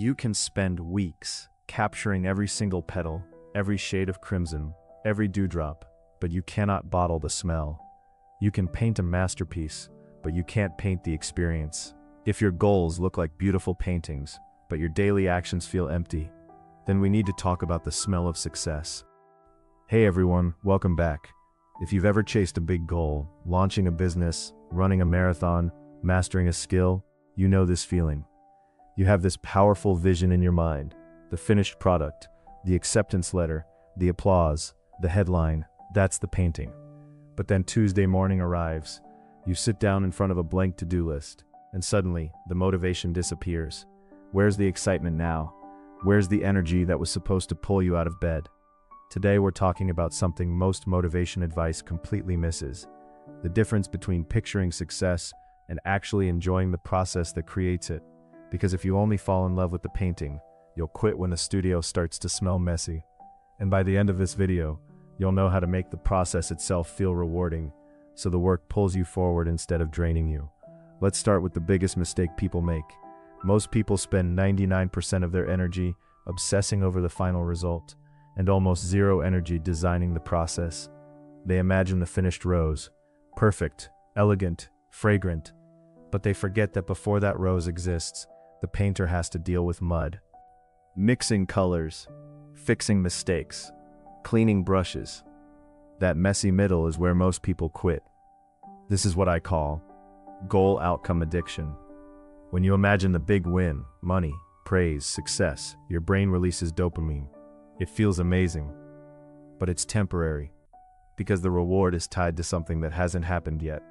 You can spend weeks capturing every single petal, every shade of crimson, every dewdrop, but you cannot bottle the smell. You can paint a masterpiece, but you can't paint the experience. If your goals look like beautiful paintings, but your daily actions feel empty, then we need to talk about the smell of success. Hey everyone, welcome back. If you've ever chased a big goal, launching a business, running a marathon, mastering a skill, you know this feeling. You have this powerful vision in your mind, the finished product, the acceptance letter, the applause, the headline, that's the painting. But then Tuesday morning arrives, you sit down in front of a blank to-do list, and suddenly, the motivation disappears. Where's the excitement now? Where's the energy that was supposed to pull you out of bed? Today we're talking about something most motivation advice completely misses. The difference between picturing success and actually enjoying the process that creates it. Because if you only fall in love with the painting, you'll quit when the studio starts to smell messy. And by the end of this video, you'll know how to make the process itself feel rewarding, so the work pulls you forward instead of draining you. Let's start with the biggest mistake people make. Most people spend 99% of their energy obsessing over the final result, and almost zero energy designing the process. They imagine the finished rose, perfect, elegant, fragrant, but they forget that before that rose exists, the painter has to deal with mud. Mixing colors, fixing mistakes, cleaning brushes. That messy middle is where most people quit. This is what I call goal outcome addiction. When you imagine the big win, money, praise, success, your brain releases dopamine. It feels amazing, but it's temporary, because the reward is tied to something that hasn't happened yet.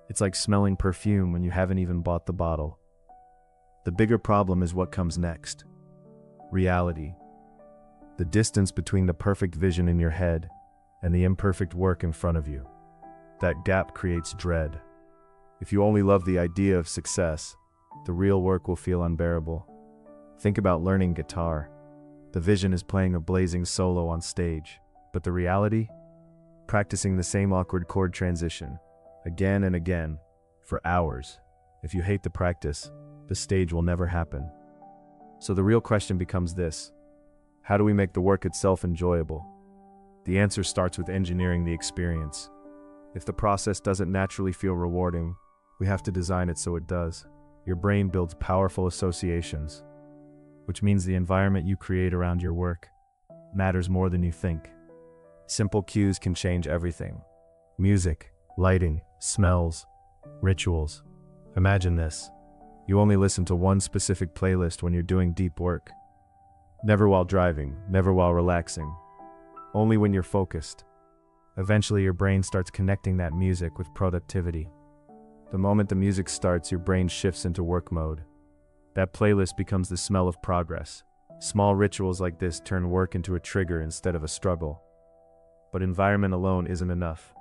It's like smelling perfume when you haven't even bought the bottle. The bigger problem is what comes next. Reality. The distance between the perfect vision in your head and the imperfect work in front of you. That gap creates dread. If you only love the idea of success, the real work will feel unbearable. Think about learning guitar. The vision is playing a blazing solo on stage, but the reality? Practicing the same awkward chord transition, again and again, for hours. If you hate the practice, the stage will never happen. So the real question becomes this: how do we make the work itself enjoyable? The answer starts with engineering the experience. If the process doesn't naturally feel rewarding, we have to design it so it does. Your brain builds powerful associations, which means the environment you create around your work matters more than you think. Simple cues can change everything. Music, lighting, smells, rituals. Imagine this. You only listen to one specific playlist when you're doing deep work. Never while driving, never while relaxing. Only when you're focused. Eventually your brain starts connecting that music with productivity. The moment the music starts, your brain shifts into work mode. That playlist becomes the smell of progress. Small rituals like this turn work into a trigger instead of a struggle. But environment alone isn't enough.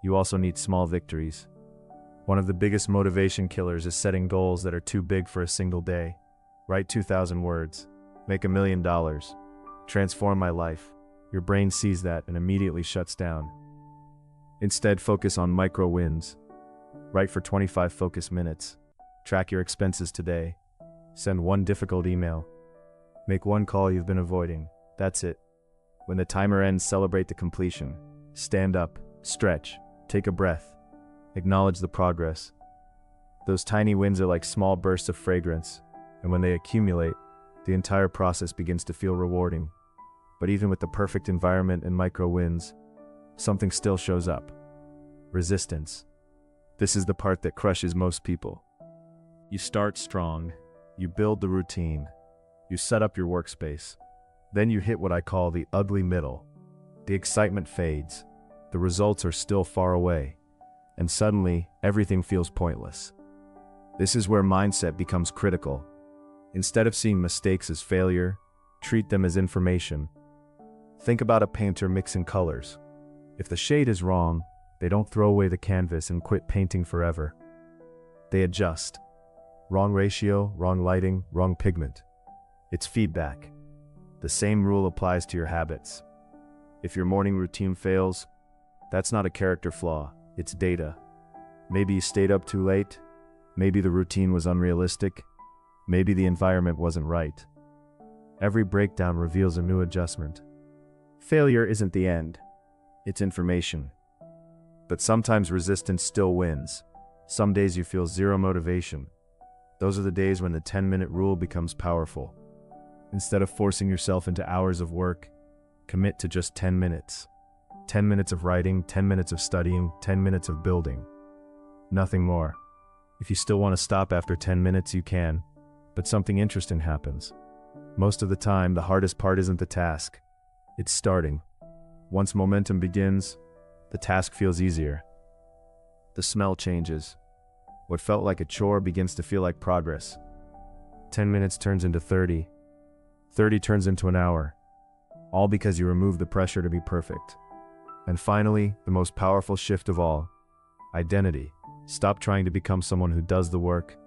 You also need small victories. One of the biggest motivation killers is setting goals that are too big for a single day. Write 2,000 words. Make $1 million. Transform my life. Your brain sees that and immediately shuts down. Instead, focus on micro wins. Write for 25 focus minutes. Track your expenses today. Send one difficult email. Make one call you've been avoiding. That's it. When the timer ends, celebrate the completion. Stand up, stretch, take a breath. Acknowledge the progress. Those tiny wins are like small bursts of fragrance, and when they accumulate, the entire process begins to feel rewarding. But even with the perfect environment and micro wins, something still shows up. Resistance. This is the part that crushes most people. You start strong, you build the routine, you set up your workspace. Then you hit what I call the ugly middle. The excitement fades, the results are still far away, and suddenly everything feels pointless. This is where mindset becomes critical. Instead of seeing mistakes as failure, treat them as information. Think about a painter mixing colors. If the shade is wrong, they don't throw away the canvas and quit painting forever. They adjust. Wrong ratio, wrong lighting, wrong pigment. It's feedback. The same rule applies to your habits. If your morning routine fails, that's not a character flaw, it's data. Maybe you stayed up too late, maybe the routine was unrealistic, Maybe the environment wasn't right. Every breakdown reveals a new adjustment. Failure isn't the end. It's information. But sometimes resistance still wins. Some days you feel zero motivation. Those are the days when the 10-minute rule becomes powerful. Instead of forcing yourself into hours of work, commit to just 10 minutes. 10 minutes of writing, 10 minutes of studying, 10 minutes of building. Nothing more. If you still want to stop after 10 minutes, you can, but something interesting happens. Most of the time, the hardest part isn't the task. It's starting. Once momentum begins, the task feels easier. The smell changes. What felt like a chore begins to feel like progress. 10 minutes turns into 30. 30 turns into an hour. All because you remove the pressure to be perfect. And finally, the most powerful shift of all, identity. Stop trying to become someone who does the work.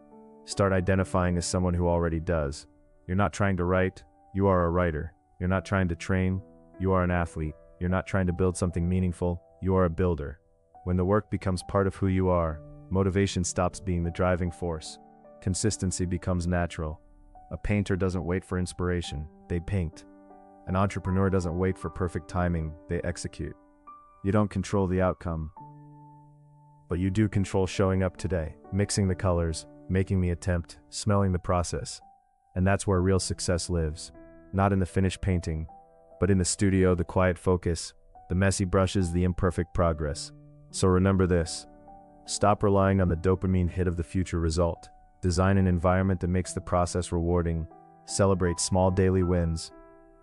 Start identifying as someone who already does. You're not trying to write, you are a writer. You're not trying to train, you are an athlete. You're not trying to build something meaningful, you are a builder. When the work becomes part of who you are, motivation stops being the driving force. Consistency becomes natural. A painter doesn't wait for inspiration, they paint. An entrepreneur doesn't wait for perfect timing, they execute. You don't control the outcome, but you do control showing up today, mixing the colors, making the attempt, smelling the process. And that's where real success lives. Not in the finished painting, but in the studio, the quiet focus, the messy brushes, the imperfect progress. So remember this. Stop relying on the dopamine hit of the future result. Design an environment that makes the process rewarding. Celebrate small daily wins.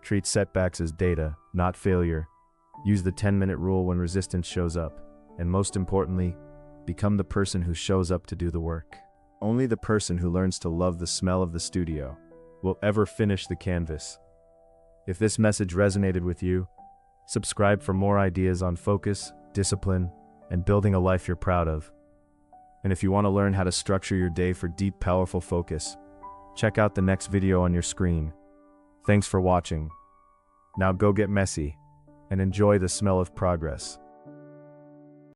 Treat setbacks as data, not failure. Use the 10-minute rule when resistance shows up. And most importantly, become the person who shows up to do the work. Only the person who learns to love the smell of the studio will ever finish the canvas. If this message resonated with you, subscribe for more ideas on focus, discipline, and building a life you're proud of. And if you want to learn how to structure your day for deep, powerful focus, check out the next video on your screen. Thanks for watching. Now go get messy and enjoy the smell of progress.